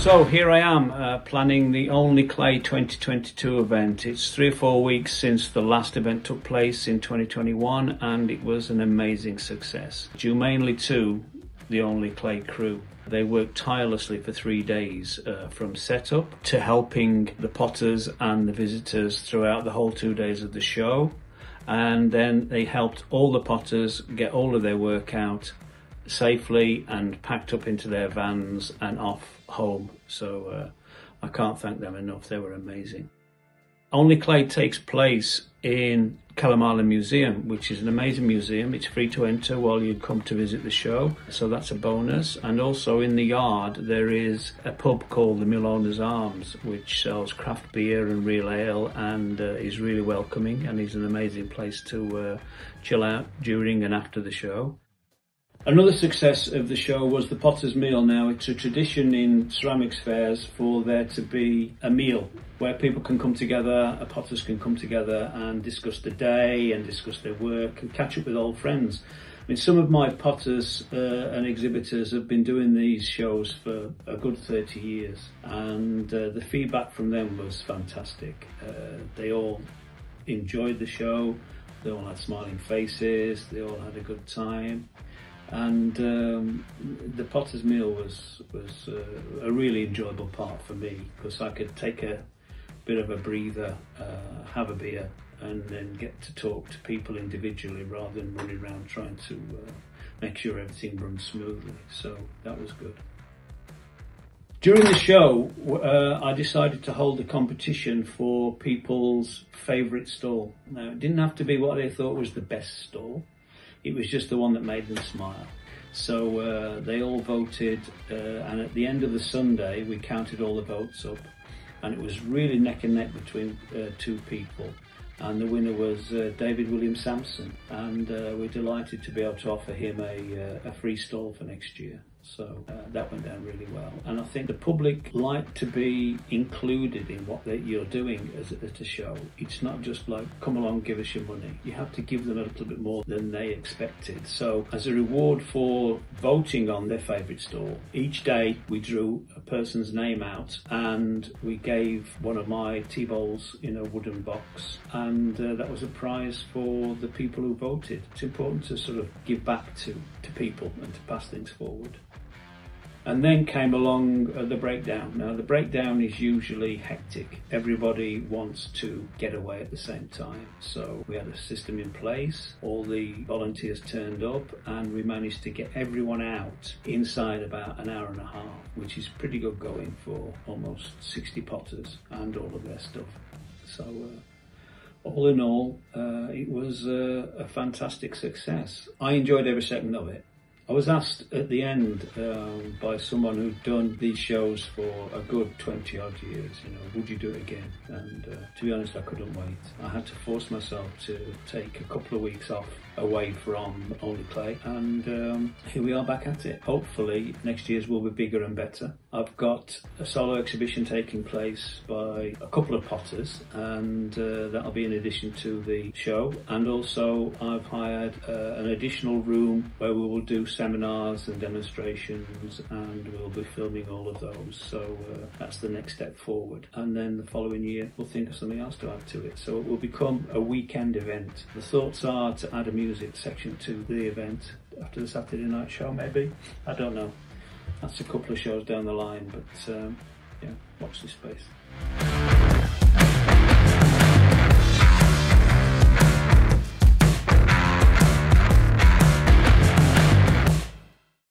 So here I am planning the Only Clay 2022 event. It's 3 or 4 weeks since the last event took place in 2021 and it was an amazing success. Due mainly to the Only Clay crew. They worked tirelessly for 3 days from setup to helping the potters and the visitors throughout the whole 2 days of the show. And then they helped all the potters get all of their work out safely and packed up into their vans and off home. So I can't thank them enough. They were amazing. Only Clay takes place in Calamari Museum, which is an amazing museum. It's free to enter while you come to visit the show, so that's a bonus. And also in the yard there is a pub called the Mill Owners Arms, which sells craft beer and real ale and is really welcoming and is an amazing place to chill out during and after the show. Another success of the show was the Potter's Meal. Now, it's a tradition in ceramics fairs for there to be a meal where people can come together, potters can come together and discuss the day and discuss their work and catch up with old friends. I mean, some of my potters and exhibitors have been doing these shows for a good 30 years and the feedback from them was fantastic. They all enjoyed the show, they all had smiling faces, they all had a good time. And the Potter's Meal was a really enjoyable part for me because I could take a bit of a breather, have a beer and then get to talk to people individually rather than running around trying to make sure everything runs smoothly. So that was good. During the show, I decided to hold a competition for people's favourite stall. Now, it didn't have to be what they thought was the best stall. It was just the one that made them smile. So they all voted and at the end of the Sunday we counted all the votes up and it was really neck and neck between two people, and the winner was David William Sampson, and we're delighted to be able to offer him a free stall for next year. So that went down really well, and I think the public like to be included in what you're doing at a show. It's not just like, come along, give us your money. You have to give them a little bit more than they expected. So as a reward for voting on their favourite stall, each day we drew a person's name out and we gave one of my tea bowls in a wooden box, and that was a prize for the people who voted. It's important to sort of give back to people and to pass things forward. And then came along the breakdown. Now the breakdown is usually hectic. Everybody wants to get away at the same time. So we had a system in place, all the volunteers turned up and we managed to get everyone out inside about an hour and a half, which is pretty good going for almost 60 potters and all of their stuff. So all in all, it was a fantastic success. I enjoyed every second of it. I was asked at the end by someone who'd done these shows for a good 20 odd years, would you do it again? And to be honest, I couldn't wait. I had to force myself to take a couple of weeks off away from Only Clay, and here we are back at it. Hopefully next year's will be bigger and better. I've got a solo exhibition taking place by a couple of potters, and that'll be in addition to the show. And also I've hired an additional room where we will do seminars and demonstrations, and we'll be filming all of those. So that's the next step forward, and then the following year we'll think of something else to add to it. So it will become a weekend event. The thoughts are to add a music section to the event after the Saturday night show, maybe. I don't know. That's a couple of shows down the line, but yeah, watch this space.